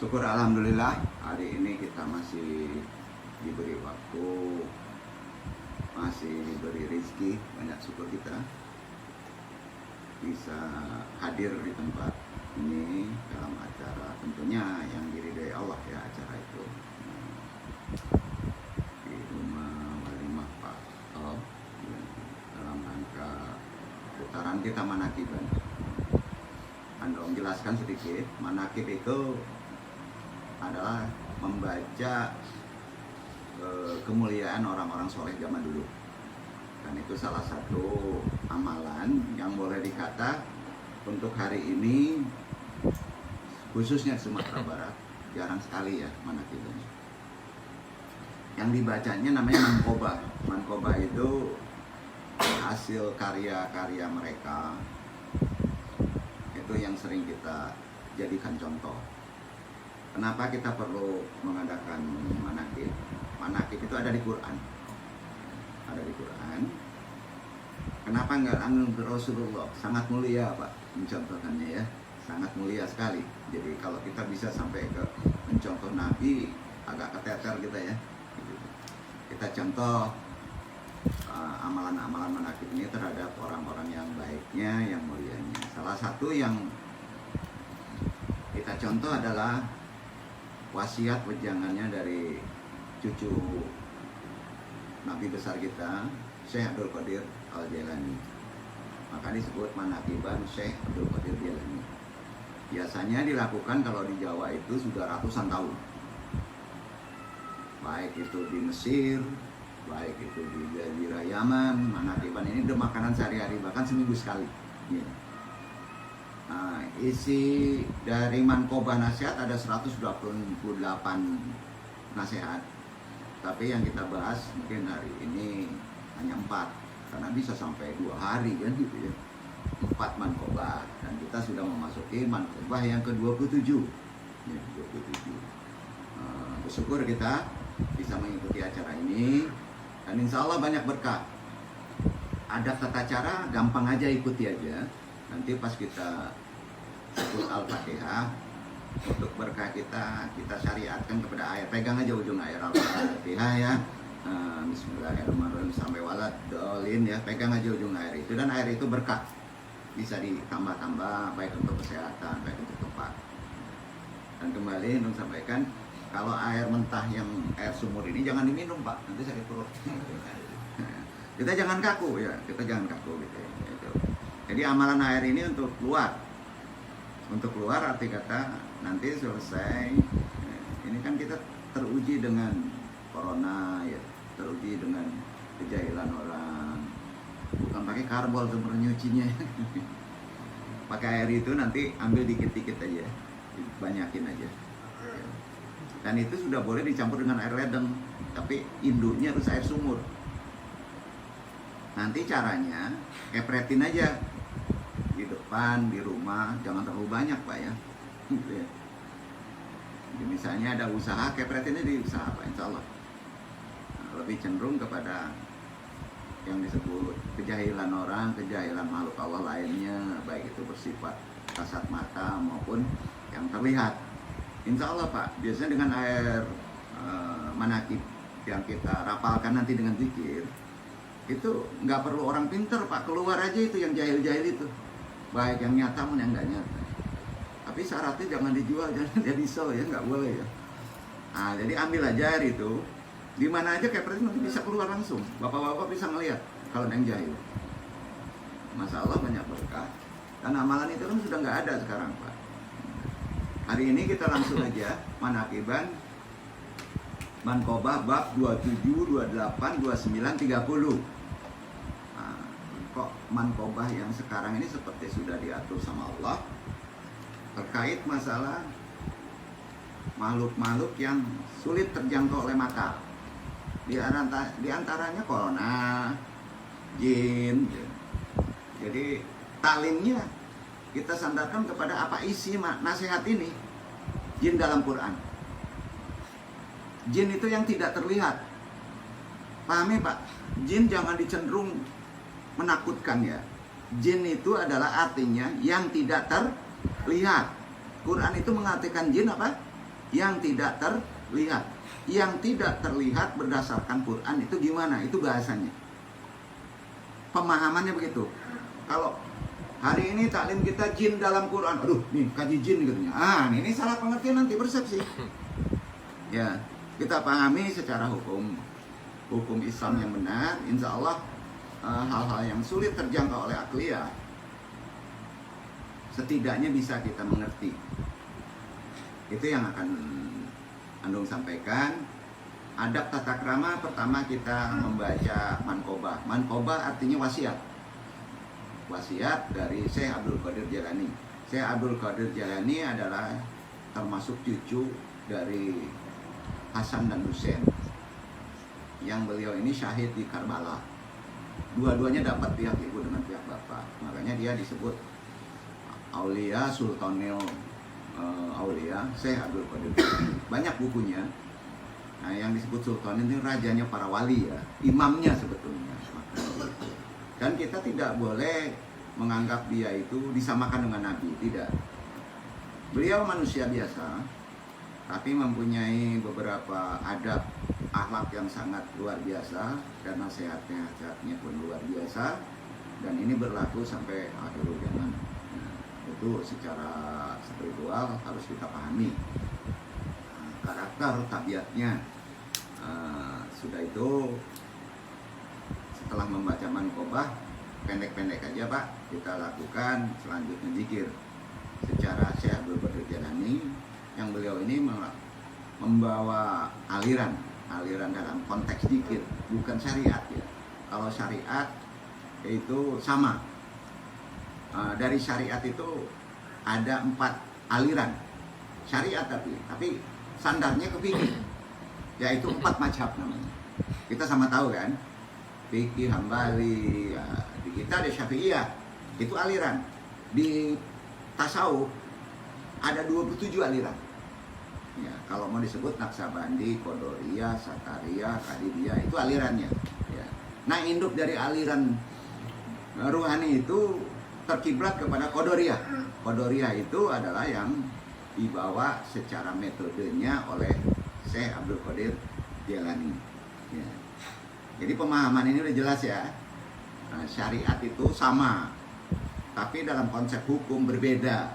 Syukur alhamdulillah hari ini kita masih diberi waktu, masih diberi rezeki. Banyak syukur kita bisa hadir di tempat ini dalam acara tentunya yang diridhai Allah ya, acara itu di rumah Walimah Pak Al dalam rangka putaran kita manakiban. Anda jelaskan sedikit, manakib itu adalah membaca kemuliaan orang-orang soleh zaman dulu, dan itu salah satu amalan yang boleh dikata untuk hari ini khususnya di Sumatera Barat jarang sekali ya manakibnya. Yang dibacanya namanya Manqobah. Manqobah itu hasil karya-karya mereka, itu yang sering kita jadikan contoh. Kenapa kita perlu mengadakan manakib? Manakib itu ada di Quran. Ada di Quran. Kenapa enggak anu Rasulullah? Sangat mulia Pak mencontohkannya ya. Sangat mulia sekali. Jadi kalau kita bisa sampai ke mencontoh Nabi, agak keteter kita ya. Kita contoh amalan-amalan manakib ini terhadap orang-orang yang baiknya, yang mulianya. Salah satu yang kita contoh adalah wasiat wejangannya dari cucu Nabi besar kita, Syekh Abdul Qadir Al-Jailani. Maka disebut manakiban Syekh Abdul Qadir Jailani. Biasanya dilakukan kalau di Jawa itu sudah ratusan tahun. Baik itu di Mesir, baik itu di Jazirah Yaman. Manakiban ini udah makanan sehari-hari, bahkan seminggu sekali ya. Nah, isi dari Manqobah nasihat ada 128 nasihat. Tapi yang kita bahas mungkin hari ini hanya 4, karena bisa sampai 2 hari kan gitu ya. 4 Manqobah, dan kita sudah memasuki Manqobah yang ke-27 ya, 27. Bersyukur kita bisa mengikuti acara ini, dan insya Allah banyak berkah. Ada tata cara, gampang aja, ikuti aja. Nanti pas kita sebut Al-Fatihah, untuk berkah kita syariatkan kepada air. Pegang aja ujung air Al-Fatihah ya. Bismillahirrahmanirrahim sampai walad dolin ya. Pegang aja ujung air itu, dan air itu berkah. Bisa ditambah-tambah, baik untuk kesehatan, baik untuk tempat. Dan kembali untuk sampaikan, kalau air mentah yang air sumur ini jangan diminum Pak, nanti sakit perut. Kita jangan kaku ya, kita jangan kaku gitu ya. Jadi amalan air ini untuk keluar. Untuk keluar arti kata nanti selesai. Ini kan kita teruji dengan corona ya, teruji dengan kejahilan orang. Bukan pakai karbol sumber nyucinya. Pakai air itu nanti ambil dikit-dikit aja, banyakin aja. Dan itu sudah boleh dicampur dengan air ledeng, tapi induknya harus air sumur. Nanti caranya kepretin aja di depan, di rumah, jangan terlalu banyak Pak ya. Gitu ya. Jadi misalnya ada usaha, kepretinnya di usaha Pak, insya Allah. Nah, lebih cenderung kepada yang disebut kejahilan orang, kejahilan makhluk Allah lainnya, baik itu bersifat kasat mata maupun yang terlihat. Insya Allah Pak, biasanya dengan air manakib yang kita rapalkan nanti dengan zikir, itu nggak perlu orang pinter Pak, keluar aja itu yang jahil-jahil itu, baik yang nyata maupun yang nggak nyata. Tapi syaratnya jangan dijual, jangan jadi show ya, nggak boleh ya. Nah, jadi ambil aja air itu, di mana aja kayak nanti bisa keluar langsung. Bapak-bapak bisa ngelihat kalau yang jahil. Masya Allah banyak berkah. Dan amalan itu kan sudah nggak ada sekarang Pak. Hari ini kita langsung aja manakiban Manqobah bab 27, 28, 29, 30. Nah, kok Manqobah yang sekarang ini seperti sudah diatur sama Allah terkait masalah makhluk-makhluk yang sulit terjangkau oleh mata. Di antaranya corona, jin. Jadi talimnya kita sandarkan kepada apa isi nasihat ini. Jin dalam Quran. Jin itu yang tidak terlihat. Pahami Pak? Jin jangan dicenderung menakutkan ya. Jin itu adalah artinya yang tidak terlihat. Quran itu mengartikan jin apa? yang tidak terlihat. Yang tidak terlihat berdasarkan Quran itu gimana? Itu bahasanya. Pemahamannya begitu. Kalau hari ini taklim kita jin dalam Quran, aduh nih kaji jin katanya. Ini salah pengertian nanti persepsi. Ya, kita pahami secara hukum Islam yang benar. Insya Allah hal-hal yang sulit terjangkau oleh akliyah setidaknya bisa kita mengerti. Itu yang akan Andung sampaikan. Adab tata krama, pertama kita membaca mankobah. Mankobah artinya wasiat. Wasiat dari Syekh Abdul Qadir Jailani. Syekh Abdul Qadir Jailani adalah termasuk cucu dari Hasan dan Husain, yang beliau ini syahid di Karbala. Dua-duanya dapat pihak ibu dengan pihak bapak. Makanya dia disebut Aulia Sultanil Aulia Syekh Abdul Qadir. Banyak bukunya. Nah, yang disebut Sultan ini rajanya para wali ya, imamnya sebetulnya. Dan kita tidak boleh menganggap dia itu disamakan dengan Nabi, tidak. Beliau manusia biasa, tapi mempunyai beberapa adab akhlak yang sangat luar biasa, dan nasihatnya pun luar biasa, dan ini berlaku sampai akhir zaman. Nah, itu secara spiritual harus kita pahami. Karakter, tabiatnya. Sudah itu, setelah membaca mankobah, pendek-pendek aja Pak, kita lakukan selanjutnya zikir secara Syekh Abdul Qadir Jailani, yang beliau ini membawa aliran dalam konteks zikir, bukan syariat ya. Kalau syariat itu sama, dari syariat itu ada 4 aliran syariat, tapi sandarnya ke fikih, yaitu 4 mazhab namanya. Kita sama tahu kan, fikih Hambali, ya, di kita ada Syafi'iyah, itu aliran. Di tasawuf ada 27 aliran. Ya, kalau mau disebut Naksabandi, Qadoriyah, Satariyah, Qadiriyah, itu alirannya. Ya. Nah, induk dari aliran ruhani itu terkiblat kepada Qadoriyah. Qadoriyah itu adalah yang dibawa secara metodenya oleh Syekh Abdul Qadir Jailani. Ya. Jadi pemahaman ini udah jelas ya. Nah, syariat itu sama, tapi dalam konsep hukum berbeda,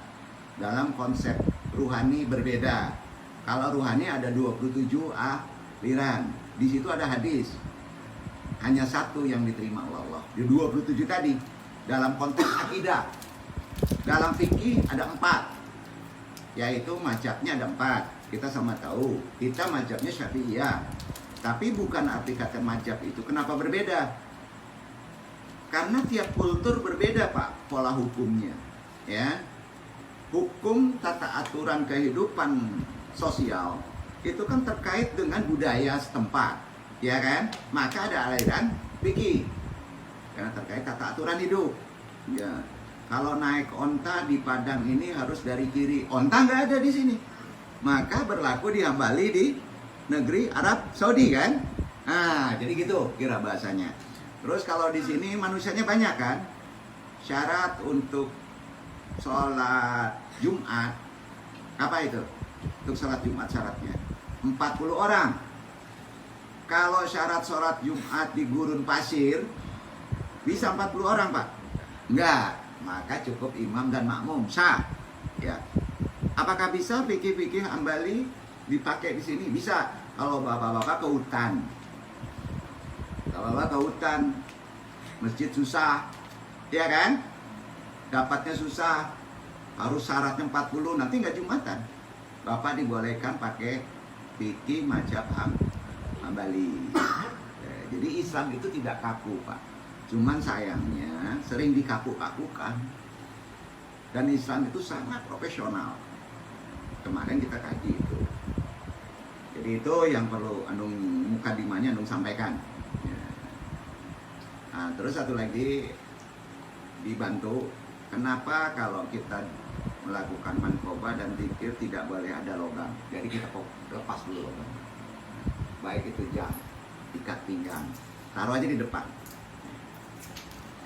dalam konsep ruhani berbeda. Kalau ruhani ada 27 aliran, di situ ada hadis, hanya satu yang diterima oleh Allah. Di 27 tadi, dalam konteks akidah, dalam fikih ada 4, yaitu mazhabnya ada 4. Kita sama tahu, kita mazhabnya Syafi'iyah. Tapi bukan arti kata mazhab itu kenapa berbeda? Karena tiap kultur berbeda Pak, pola hukumnya. Ya, hukum tata aturan kehidupan sosial itu kan terkait dengan budaya setempat, ya kan? Maka ada aliran fikih karena terkait tata aturan hidup. Ya, kalau naik onta di Padang ini harus dari kiri, onta nggak ada di sini. Maka berlaku di Hambali di negeri Arab Saudi kan? Nah, jadi gitu kira bahasanya. Terus kalau di sini manusianya banyak kan? Syarat untuk sholat Jumat apa itu? Untuk sholat Jumat syaratnya 40 orang. Kalau syarat sholat Jumat di gurun pasir bisa 40 orang Pak? Enggak, maka cukup imam dan makmum sah. Ya. Apakah bisa fikih-fikih Hambali dipakai di sini? Bisa. Kalau bapak-bapak ke hutan, masjid susah, ya kan? Dapatnya susah, harus syaratnya 40, nanti nggak Jumatan. Bapak dibolehkan pakai fikih mazhab Hambali. Jadi Islam itu tidak kaku Pak. Cuman sayangnya sering dikaku-kakukan. Dan Islam itu sangat profesional. Kemarin kita kaji itu. Jadi itu yang perlu mukadimahnya Andung sampaikan. Nah, terus satu lagi dibantu. Kenapa kalau kita melakukan mankobah dan zikir tidak boleh ada logam? Jadi kita lepas dulu logam. Baik itu jam, ikat pinggang, taruh aja di depan.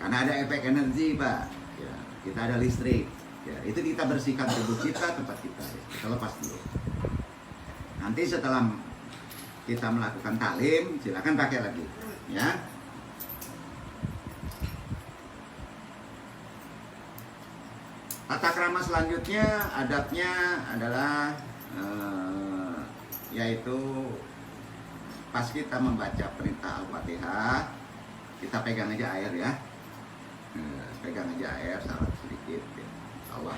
Karena ada efek energi Pak. Ya, kita ada listrik. Ya, itu kita bersihkan tubuh kita, tempat kita. Ya. Kita lepas dulu. Nanti setelah kita melakukan talim, silakan pakai lagi, ya. Tata krama selanjutnya, adabnya adalah yaitu pas kita membaca perintah Al-Fatihah, kita pegang aja air ya. Pegang aja air, salat sedikit ya. Allah.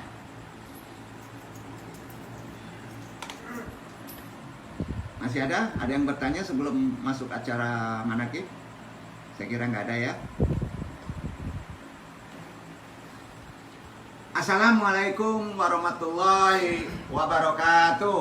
Masih ada? Ada yang bertanya sebelum masuk acara manakib? Saya kira nggak ada ya. Assalamualaikum warahmatullahi wabarakatuh.